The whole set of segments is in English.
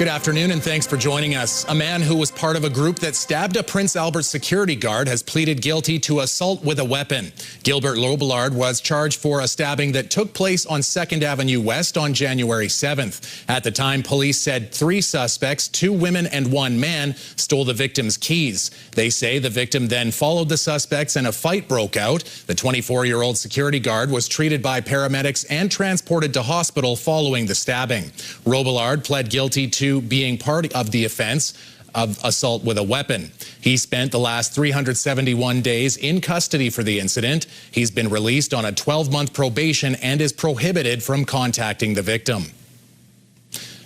Good afternoon and thanks for joining us. A man who was part of a group that stabbed a Prince Albert security guard has pleaded guilty to assault with a weapon. Gilbert Robillard was charged for a stabbing that took place on 2nd Avenue West on January 7th. At the time, police said 3 suspects, 2 women and 1 man, stole the victim's keys. They say the victim then followed the suspects and a fight broke out. The 24-year-old security guard was treated by paramedics and transported to hospital following the stabbing. Robillard pled guilty to being part of the offense of assault with a weapon. He spent the last 371 days in custody for the incident. He's been released on a 12-month probation and is prohibited from contacting the victim.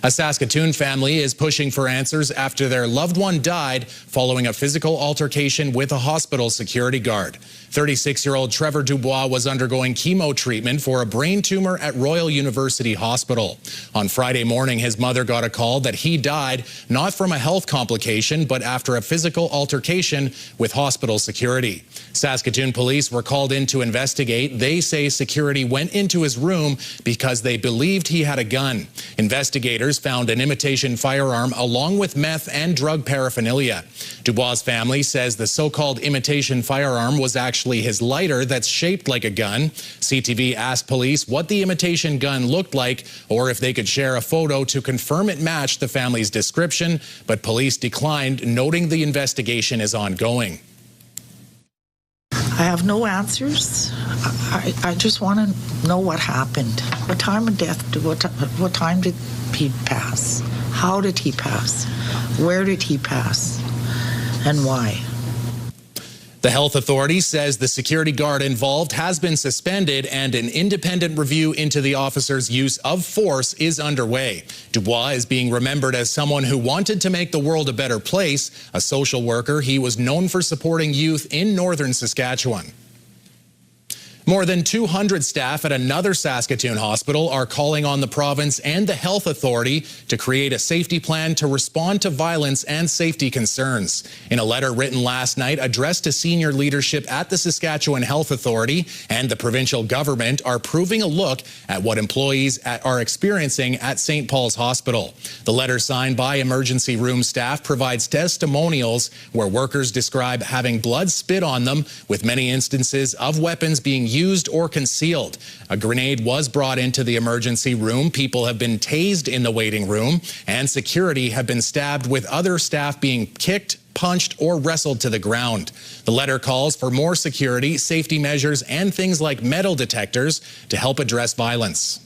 A Saskatoon family is pushing for answers after their loved one died following a physical altercation with a hospital security guard. 36-year-old Trevor Dubois was undergoing chemo treatment for a brain tumor at Royal University Hospital. On Friday morning, his mother got a call that he died not from a health complication, but after a physical altercation with hospital security. Saskatoon police were called in to investigate. They say security went into his room because they believed he had a gun. Investigators found an imitation firearm along with meth and drug paraphernalia. Dubois' family says the so-called imitation firearm was actually his lighter that's shaped like a gun. CTV asked police what the imitation gun looked like or if they could share a photo to confirm it matched the family's description, but police declined, noting the investigation is ongoing. I have no answers. I just want to know what happened. What time of death, what time did he pass? How did he pass? Where did he pass? And why? The health authority says the security guard involved has been suspended and an independent review into the officer's use of force is underway. Dubois is being remembered as someone who wanted to make the world a better place. A social worker, he was known for supporting youth in northern Saskatchewan. More than 200 staff at another Saskatoon hospital are calling on the province and the health authority to create a safety plan to respond to violence and safety concerns. In a letter written last night addressed to senior leadership at the Saskatchewan Health Authority and the provincial government are proving a look at what employees are experiencing at St. Paul's Hospital. The letter signed by emergency room staff provides testimonials where workers describe having blood spit on them, with many instances of weapons being used or concealed. A grenade was brought into the emergency room. People have been tased in the waiting room, and security have been stabbed, with other staff being kicked, punched, or wrestled to the ground. The letter calls for more security, safety measures, and things like metal detectors to help address violence.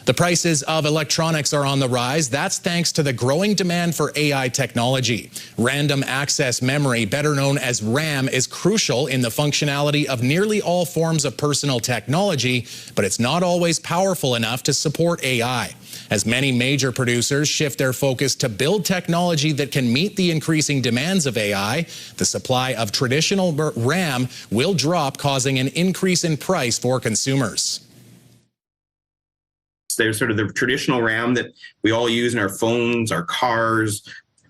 The prices of electronics are on the rise. That's thanks to the growing demand for AI technology. Random access memory, better known as RAM, is crucial in the functionality of nearly all forms of personal technology, but it's not always powerful enough to support AI. As many major producers shift their focus to build technology that can meet the increasing demands of AI, the supply of traditional RAM will drop, causing an increase in price for consumers. There's sort of the traditional RAM that we all use in our phones, our cars,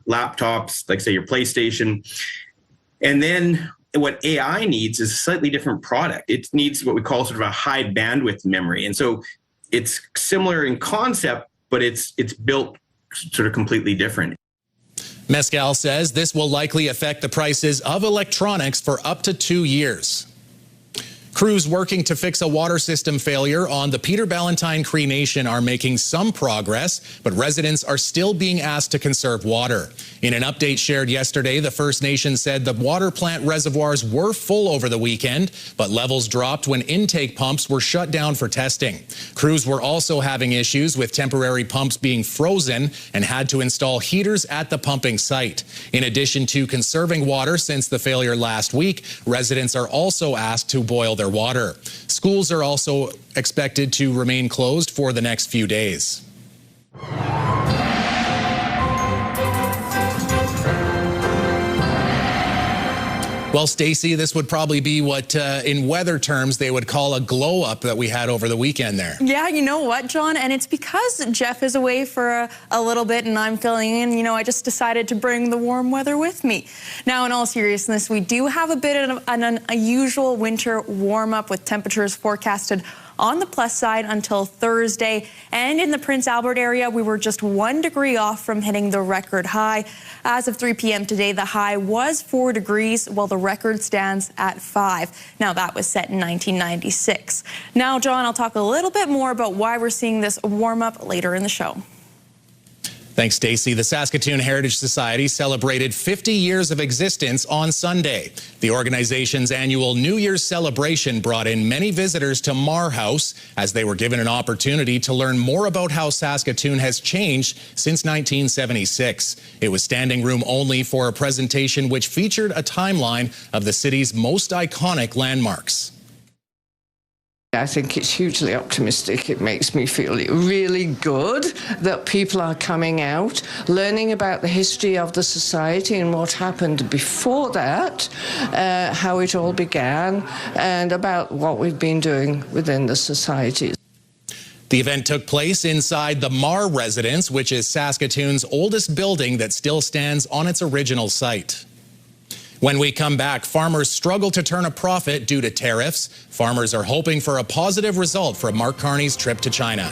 laptops, like say your PlayStation. And then what AI needs is a slightly different product. It needs what we call sort of a high bandwidth memory. And so it's similar in concept, but it's built sort of completely different. Mescal says this will likely affect the prices of electronics for up to 2 years. Crews working to fix a water system failure on the Peter Ballantyne Cree Nation are making some progress, but residents are still being asked to conserve water. In an update shared yesterday, the First Nation said the water plant reservoirs were full over the weekend, but levels dropped when intake pumps were shut down for testing. Crews were also having issues with temporary pumps being frozen and had to install heaters at the pumping site. In addition to conserving water since the failure last week, residents are also asked to boil their water. Schools are also expected to remain closed for the next few days. Well, Stacey, this would probably be what, in weather terms, they would call a glow-up that we had over the weekend there. Yeah, you know what, John? And it's because Jeff is away for a little bit and I'm filling in. You know, I just decided to bring the warm weather with me. Now, in all seriousness, we do have a bit of an unusual winter warm-up with temperatures forecasted on the plus side until Thursday. And in the Prince Albert area, we were just 1 degree off from hitting the record high. As of 3 p.m. today, the high was 4 degrees, while the record stands at 5. Now, that was set in 1996. Now, John, I'll talk a little bit more about why we're seeing this warm up later in the show. Thanks, Stacey. The Saskatoon Heritage Society celebrated 50 years of existence on Sunday. The organization's annual New Year's celebration brought in many visitors to Mar House as they were given an opportunity to learn more about how Saskatoon has changed since 1976. It was standing room only for a presentation which featured a timeline of the city's most iconic landmarks. I think it's hugely optimistic. It makes me feel really good that people are coming out, learning about the history of the society and what happened before that, how it all began, and about what we've been doing within the society. The event took place inside the Mar Residence, which is Saskatoon's oldest building that still stands on its original site. When we come back, farmers struggle to turn a profit due to tariffs. Farmers are hoping for a positive result from Mark Carney's trip to China.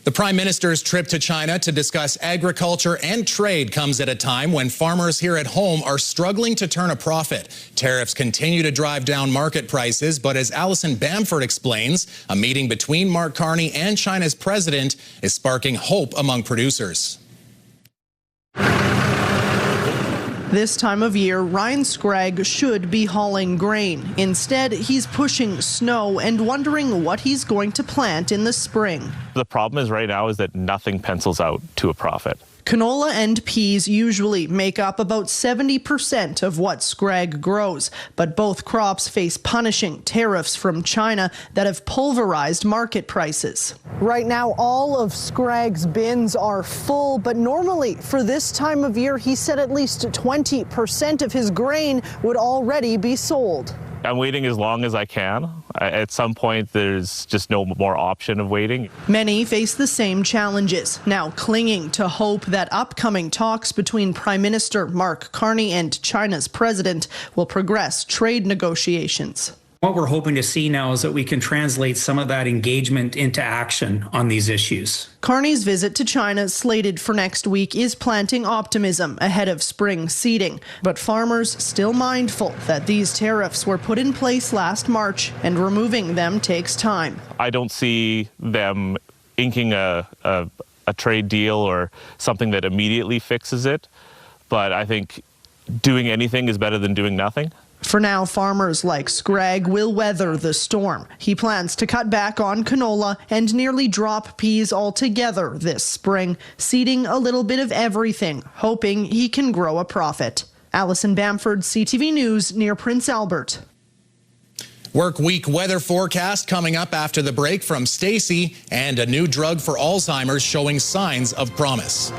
The Prime Minister's trip to China to discuss agriculture and trade comes at a time when farmers here at home are struggling to turn a profit. Tariffs continue to drive down market prices, but as Alison Bamford explains, a meeting between Mark Carney and China's president is sparking hope among producers. This time of year, Ryan Scragg should be hauling grain. Instead, he's pushing snow and wondering what he's going to plant in the spring. The problem is right now is that nothing pencils out to a profit. Canola and peas usually make up about 70% of what Scragg grows, but both crops face punishing tariffs from China that have pulverized market prices. Right now, all of Scragg's bins are full, but normally for this time of year, he said at least 20% of his grain would already be sold. I'm waiting as long as I can. At some point, there's just no more option of waiting. Many face the same challenges, now clinging to hope that upcoming talks between Prime Minister Mark Carney and China's president will progress trade negotiations. What we're hoping to see now is that we can translate some of that engagement into action on these issues. Carney's visit to China, slated for next week, is planting optimism ahead of spring seeding. But farmers still mindful that these tariffs were put in place last March and removing them takes time. I don't see them inking a trade deal or something that immediately fixes it. But I think doing anything is better than doing nothing. For now, farmers like Scragg will weather the storm. He plans to cut back on canola and nearly drop peas altogether this spring, seeding a little bit of everything, hoping he can grow a profit. Alison Bamford, CTV News, near Prince Albert. Work week weather forecast coming up after the break from Stacey, and a new drug for Alzheimer's showing signs of promise.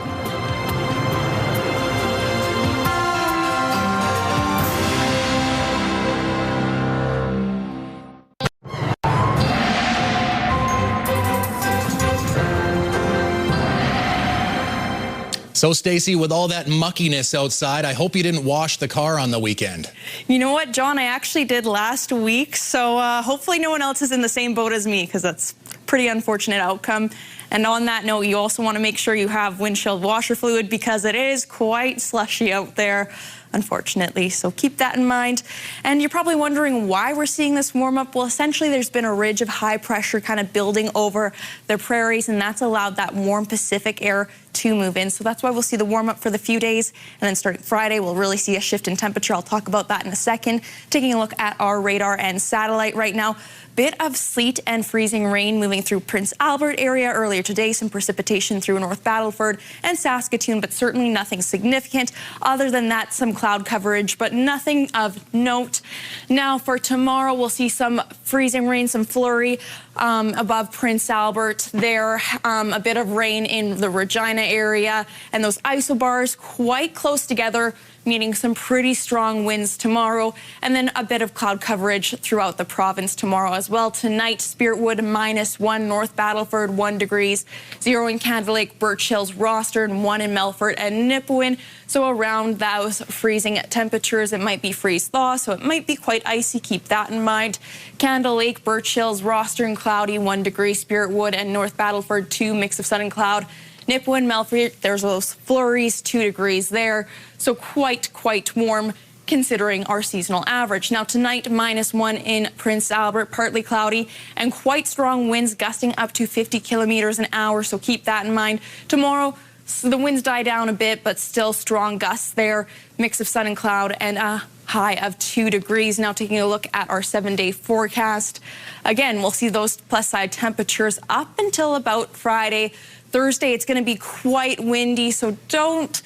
So, Stacey, with all that muckiness outside, I hope you didn't wash the car on the weekend. You know what, John? I actually did last week, so hopefully no one else is in the same boat as me, because that's a pretty unfortunate outcome. And on that note, you also want to make sure you have windshield washer fluid, because it is quite slushy out there, unfortunately. So keep that in mind. And you're probably wondering why we're seeing this warm up. Well, essentially, there's been a ridge of high pressure kind of building over the prairies, and that's allowed that warm Pacific air to move in. So that's why we'll see the warm up for the few days. And then starting Friday, we'll really see a shift in temperature. I'll talk about that in a second. Taking a look at our radar and satellite right now. Bit of sleet and freezing rain moving through Prince Albert area earlier today. Some precipitation through North Battleford and Saskatoon, but certainly nothing significant. Other than that, some cloud coverage, but nothing of note. Now for tomorrow, we'll see some freezing rain, some flurry above Prince Albert there. A bit of rain in the Regina area, and those isobars quite close together meaning some pretty strong winds tomorrow, and then a bit of cloud coverage throughout the province tomorrow as well. Tonight, Spiritwood -1, North Battleford 1 degrees, 0 in Canada Lake, Birch Hills, Rostern, 1 in Melfort and Nipawin. So around those freezing temperatures, it might be freeze-thaw, so it might be quite icy. Keep that in mind. Canada Lake, Birch Hills, Rostern, cloudy, 1 degree, Spiritwood and North Battleford 2, mix of sun and cloud. Nipawin, Melfort, there's those flurries, 2 degrees there, so quite warm considering our seasonal average. Now tonight, -1 in Prince Albert, partly cloudy and quite strong winds gusting up to 50 kilometers an hour, so keep that in mind. Tomorrow, so the winds die down a bit, but still strong gusts there, mix of sun and cloud, and a high of 2 degrees. Now taking a look at our 7-day forecast. Again, we'll see those plus side temperatures up until about Friday. Thursday, it's going to be quite windy, so don't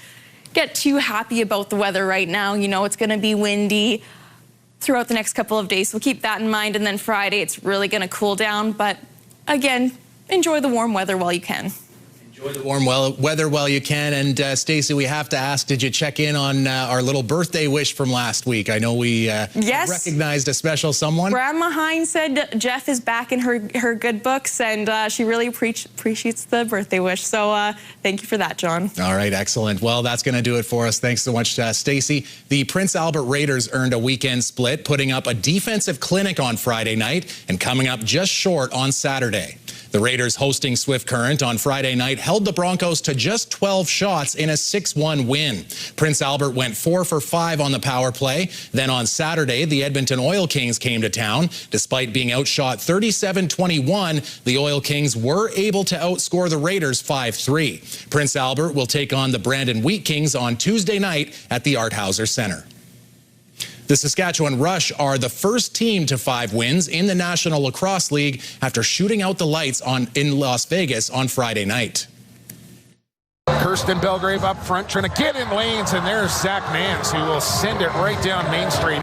get too happy about the weather right now. You know it's going to be windy throughout the next couple of days, so keep that in mind. And then Friday, it's really going to cool down. But again, enjoy the warm weather while you can. Enjoy the warm weather while you can. And Stacey, we have to ask, did you check in on our little birthday wish from last week? I know we recognized a special someone. Grandma Hines said Jeff is back in her good books, and she really appreciates the birthday wish. So thank you for that, John. All right, excellent. Well, that's going to do it for us. Thanks so much, Stacey. The Prince Albert Raiders earned a weekend split, putting up a defensive clinic on Friday night and coming up just short on Saturday. The Raiders, hosting Swift Current on Friday night, held the Broncos to just 12 shots in a 6-1 win. Prince Albert went 4 for 5 on the power play. Then on Saturday, the Edmonton Oil Kings came to town. Despite being outshot 37-21, the Oil Kings were able to outscore the Raiders 5-3. Prince Albert will take on the Brandon Wheat Kings on Tuesday night at the Art Hauser Center. The Saskatchewan Rush are the first team to 5 wins in the National Lacrosse League after shooting out the lights in Las Vegas on Friday night. Kirsten Belgrave up front trying to get in lanes, and there's Zach Mans who will send it right down Main Street.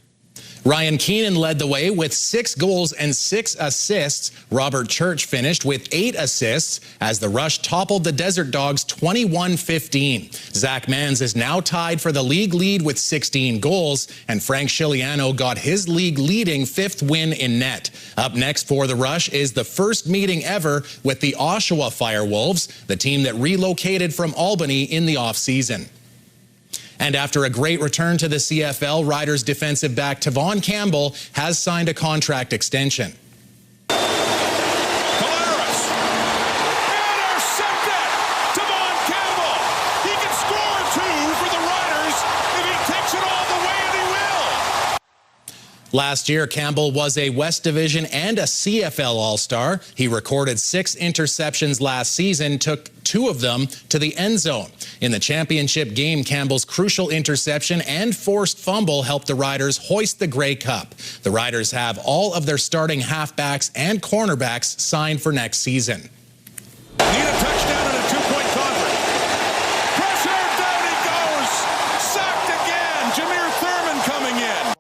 Ryan Keenan led the way with 6 goals and 6 assists. Robert Church finished with 8 assists as the Rush toppled the Desert Dogs 21-15. Zach Mans is now tied for the league lead with 16 goals, and Frank Chiliano got his league-leading 5th win in net. Up next for the Rush is the first meeting ever with the Oshawa Firewolves, the team that relocated from Albany in the offseason. And after a great return to the CFL, Riders defensive back Tavon Campbell has signed a contract extension. Polaris, intercepted! Tavon Campbell, he can score 2 for the Riders if he takes it all the way, and he will. Last year, Campbell was a West Division and a CFL All-Star. He recorded 6 interceptions last season, took 2 of them to the end zone. In the championship game, Campbell's crucial interception and forced fumble helped the Riders hoist the Grey Cup. The Riders have all of their starting halfbacks and cornerbacks signed for next season. Need a touchdown and a 2-point convert. Pressure, down he goes. Sacked again. Jameer Thurman coming in.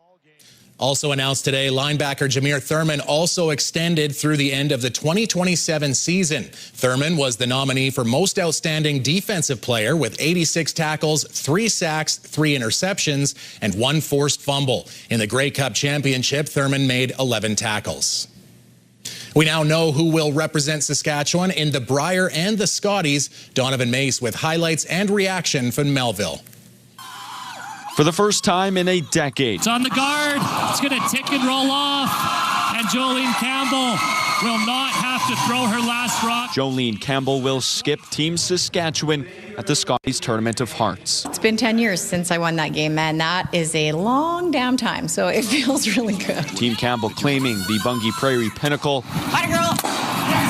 Also announced today, linebacker Jameer Thurman also extended through the end of the 2027 season. Thurman was the nominee for Most Outstanding Defensive Player with 86 tackles, 3 sacks, 3 interceptions, and 1 forced fumble. In the Grey Cup Championship, Thurman made 11 tackles. We now know who will represent Saskatchewan in the Brier and the Scotties. Donovan Mace with highlights and reaction from Melville. For the first time in a decade. It's on the guard. It's going to tick and roll off. And Jolene Campbell will not have to throw her last rock. Jolene Campbell will skip Team Saskatchewan at the Scotties Tournament of Hearts. It's been 10 years since I won that game, man. That is a long damn time, so it feels really good. Team Campbell claiming the Bungie Prairie pinnacle. Hi, girl.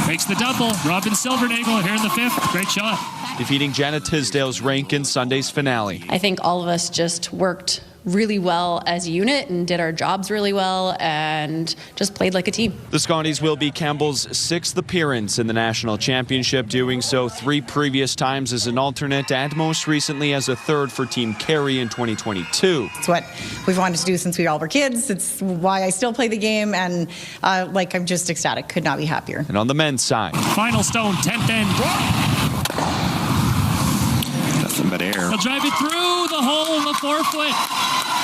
Makes the double. Robin Silvernagel here in the 5th. Great shot. Defeating Janet Tisdale's rank in Sunday's finale. I think all of us just worked really well as a unit and did our jobs really well and just played like a team. The Scotties will be Campbell's 6th appearance in the national championship, doing so 3 previous times as an alternate and most recently as a 3rd for Team Kerry in 2022. It's what we've wanted to do since we all were kids. It's why I still play the game, and I'm just ecstatic. Could not be happier. And on the men's side, final stone, 10th end. nothing but air. They'll drive it through the hole in the forefoot.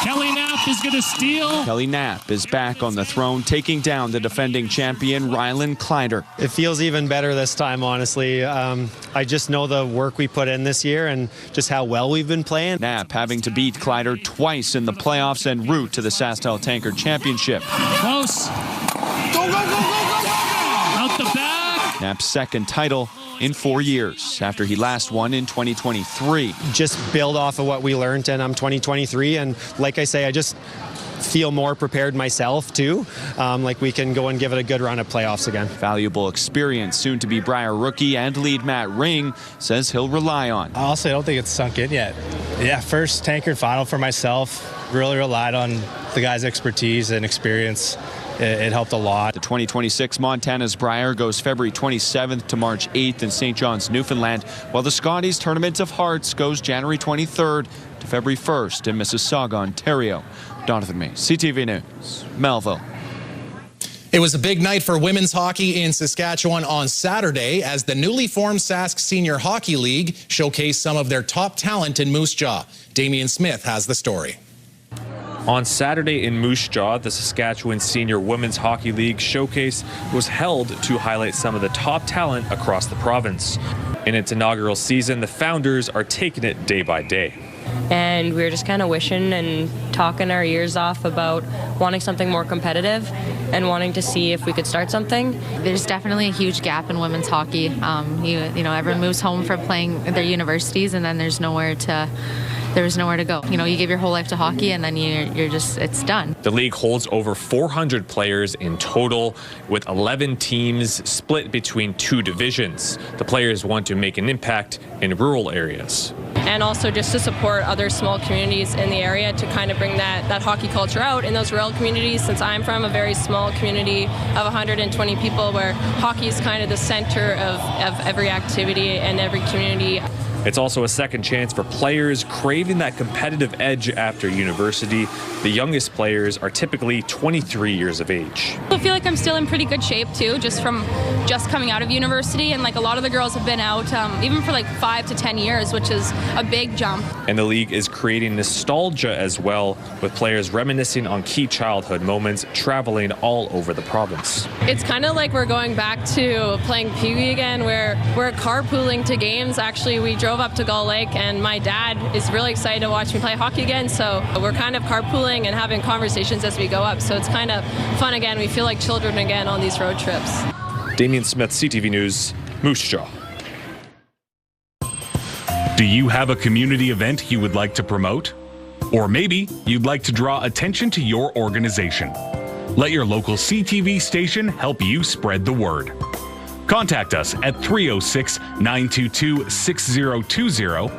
Kelly Knapp is going to steal. Kelly Knapp is back on the throne, taking down the defending champion, Rylan Kleider. It feels even better this time, honestly. I just know the work we put in this year and just how well we've been playing. Knapp having to beat Kleider twice in the playoffs en route to the SaskTel Tankard Championship. Close. Go, go, go, go, go, go! Out the back. Knapp's second title in 4 years after he last won in 2023. Just build off of what we learned in 2023, and like I say, I just feel more prepared myself too. Like we can go and give it a good run at playoffs again. Valuable experience. Soon to be Briar rookie and lead Matt Ring says he'll rely on. Honestly, I don't think it's sunk in yet. Yeah, first Tankard final for myself. Really relied on the guys' expertise and experience. It helped a lot. The 2026 Montana's Briar goes February 27th to March 8th in St. John's, Newfoundland, while the Scotties Tournament of Hearts goes January 23rd to February 1st in Mississauga, Ontario. Donovan May, CTV News, Melville. It was a big night for women's hockey in Saskatchewan on Saturday as the newly formed Sask Senior Hockey League showcased some of their top talent in Moose Jaw. Damian Smith has the story. On Saturday in Moose Jaw, the Saskatchewan Senior Women's Hockey League showcase was held to highlight some of the top talent across the province. In its inaugural season, the founders are taking it day by day. And we were just kind of wishing and talking our ears off about wanting something more competitive and wanting to see if we could start something. There's definitely a huge gap in women's hockey. You know, everyone moves home for playing at their universities, and then there's nowhere to go. You know, you give your whole life to hockey, and then it's done. The league holds over 400 players in total, with 11 teams split between 2 divisions. The players want to make an impact in rural areas. And also just to support other small communities in the area to kind of bring that hockey culture out in those rural communities, since I'm from a very small community of 120 people where hockey is kind of the center of every activity and every community. It's also a second chance for players craving that competitive edge after university. The youngest players are typically 23 years of age. I feel like I'm still in pretty good shape too, just coming out of university, and like a lot of the girls have been out even for like 5 to 10 years, which is a big jump. And the league is creating nostalgia as well, with players reminiscing on key childhood moments, traveling all over the province. It's kind of like we're going back to playing Pee Wee again, where we're carpooling to games. Actually, we drove up to Gull Lake, and my dad is really excited to watch me play hockey again, so we're kind of carpooling and having conversations as we go up, so it's kind of fun again. We feel like children again on these road trips. Damian Smith, CTV News, Moose Jaw. Do you have a community event you would like to promote? Or maybe you'd like to draw attention to your organization? Let your local CTV station help you spread the word. Contact us at 306-922-6020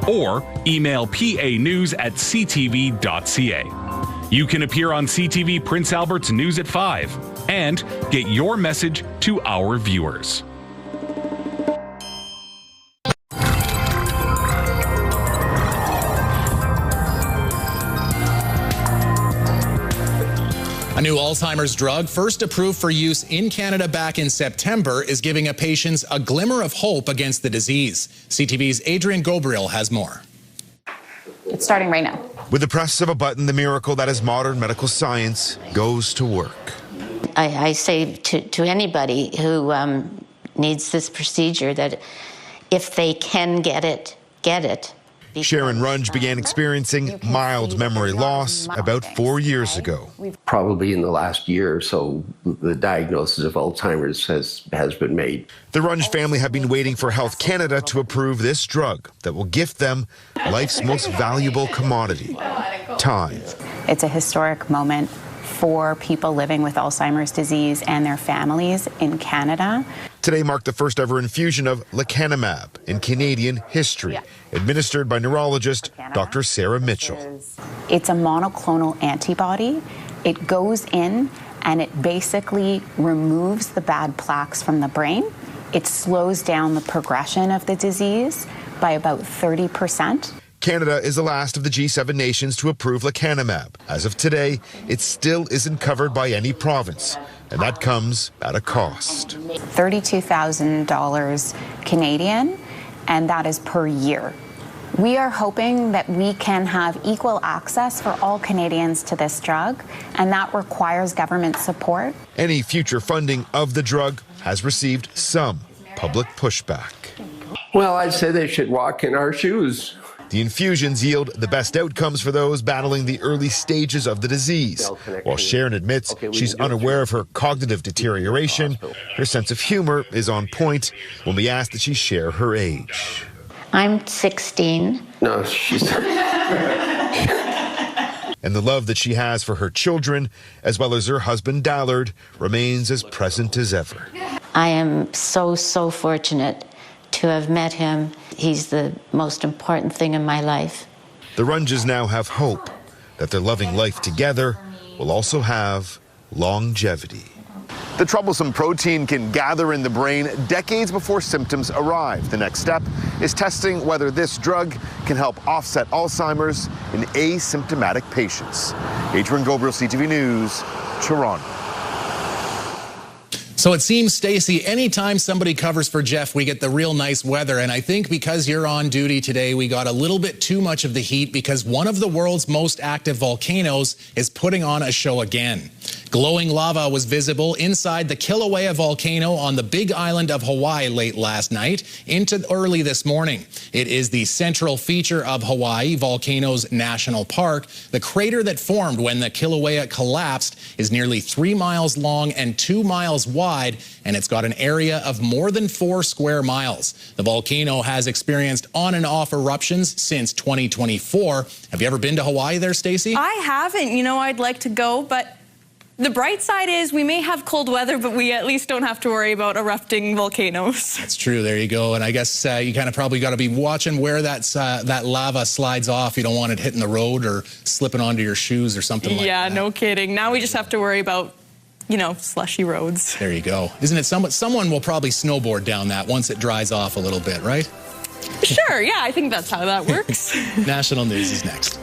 or email panews@ctv.ca. You can appear on CTV Prince Albert's News at 5 and get your message to our viewers. A new Alzheimer's drug, first approved for use in Canada back in September, is giving a patients a glimmer of hope against the disease. CTV's Adrian Gobriel has more. It's starting right now. With the press of a button, the miracle that is modern medical science goes to work. I say to anybody who needs this procedure that if they can get it, get it. Sharon Runge began experiencing mild memory loss about 4 years ago. Probably in the last year or so, the diagnosis of Alzheimer's has been made. The Runge family have been waiting for Health Canada to approve this drug that will gift them life's most valuable commodity, time. It's a historic moment for people living with Alzheimer's disease and their families in Canada. Today marked the first ever infusion of lecanemab in Canadian history, administered by neurologist Dr. Sarah Mitchell. It's a monoclonal antibody. It goes in and it basically removes the bad plaques from the brain. It slows down the progression of the disease by about 30%. Canada is the last of the G7 nations to approve lecanemab. As of today, it still isn't covered by any province, and that comes at a cost. $32,000 Canadian, and that is per year. We are hoping that we can have equal access for all Canadians to this drug, and that requires government support. Any future funding of the drug has received some public pushback. Well, I'd say they should walk in our shoes. The infusions yield the best outcomes for those battling the early stages of the disease. While Sharon admits she's unaware of her cognitive deterioration, her sense of humor is on point when we ask that she share her age. I'm 16. No, she's... And the love that she has for her children, as well as her husband Dallard, remains as present as ever. I am so fortunate to have met him. He's the most important thing in my life. The Runges now have hope that their loving life together will also have longevity. The troublesome protein can gather in the brain decades before symptoms arrive. The next step is testing whether this drug can help offset Alzheimer's in asymptomatic patients. Adrian Gobriel, CTV News, Toronto. So it seems, Stacey, anytime somebody covers for Jeff, we get the real nice weather. And I think because you're on duty today, we got a little bit too much of the heat because one of the world's most active volcanoes is putting on a show again. Glowing lava was visible inside the Kilauea volcano on the Big Island of Hawaii late last night into early this morning. It is the central feature of Hawaii Volcanoes National Park. The crater that formed when the Kilauea collapsed is nearly 3 miles long and 2 miles wide, and it's got an area of more than 4 square miles. The volcano has experienced on and off eruptions since 2024. Have you ever been to Hawaii there, Stacey? I haven't. You know, I'd like to go, but the bright side is we may have cold weather, but we at least don't have to worry about erupting volcanoes. That's true. There you go. And I guess you kind of probably got to be watching where that lava slides off. You don't want it hitting the road or slipping onto your shoes or something like that. Yeah, no kidding. Now we just have to worry about, you know, slushy roads. There you go. Isn't it someone will probably snowboard down that once it dries off a little bit, right? Sure. Yeah, I think that's how that works. National News is next.